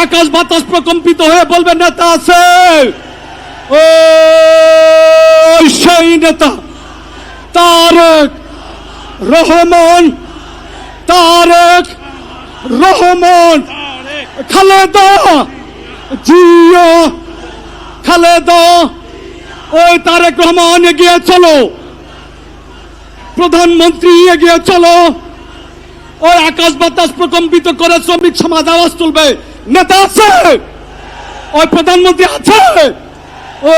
আকাশ বাতাস প্রকম্পিত হয়ে বলবে নেতা আছে, ও সেই নেতা তারেক রহমান, তারেক রহমান, খালেদা জিয়া, খালেদা। ওই তারেক রহমান এগিয়ে চলো, প্রধানমন্ত্রী এগিয়ে চলো। ওই আকাশ বাতাস প্রকম্পিত করে শ্রমিক সমাজ আওয়াজ তুলবে নেতা আছে, ওই প্রধানমন্ত্রী আছে, ও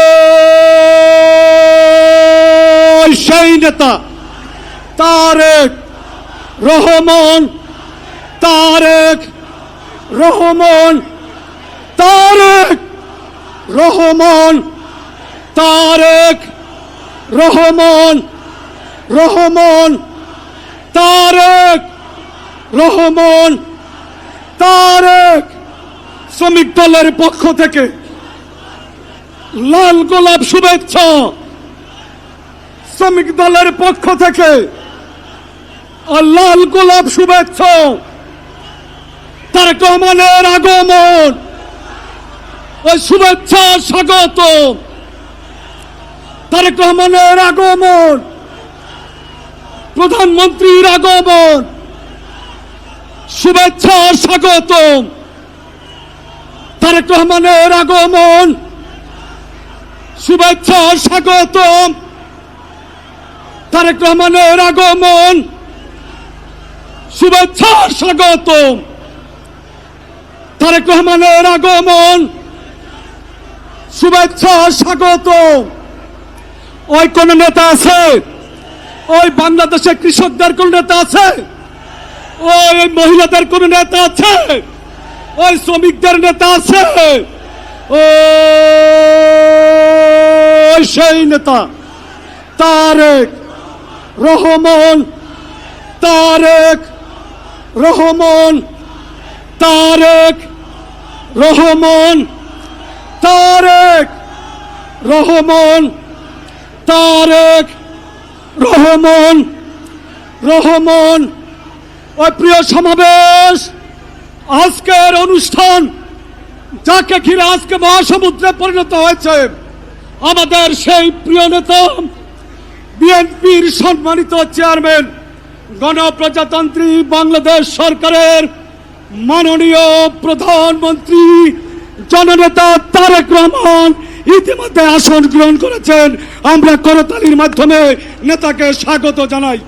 সেই নেতা তারেক রহমান, তারেক রহমান, তারেক রহমান, তারেক রহমান, রহমান, তারেক রহমান, তারেক। শ্রমিক দলের পক্ষ থেকে লাল গোলাপ শুভেচ্ছা, শ্রমিক দলের পক্ষ থেকে লাল গোলাপ শুভেচ্ছা। তারেক রহমানের আগমন, ওই শুভেচ্ছা স্বাগত। তারেক রহমানের আগমন, প্রধানমন্ত্রীর আগমন, শুভেচ্ছা স্বাগত। তারেক রহমানের আগমন, শুভেচ্ছা স্বাগত। তারেক রহমানের আগমন, শুভেচ্ছা স্বাগত। তারেক রহমানের আগমন, শুভেচ্ছা স্বাগত। ওই কোন নেতা আছে? ওই বাংলাদেশে কৃষকদের কোন নেতা আছে? ওই মহিলাদের কোন নেতা আছে? ওই শ্রমিকদের নেতা আছে? ওই সেই নেতা তারেক রহমান, তারেক রহমান, তারেক রহমান, তারেক রহমান, তারেক রহমান, রহমান। ওই প্রিয় সমাবেশ, আজকের অনুষ্ঠান যাকে ঘিরে আজকে মহাসমুদ্রে পরিণত হয়েছে, আমাদের সেই প্রিয় নেতা বিএনপির সম্মানিত চেয়ারম্যান, গণপ্রজাতন্ত্রী বাংলাদেশ সরকারের মাননীয় প্রধানমন্ত্রী জননেতা তারেক রহমান ইতিমধ্যে আসন গ্রহণ করেছেন। আমরা করতালির মাধ্যমে নেতাকে স্বাগত জানাই।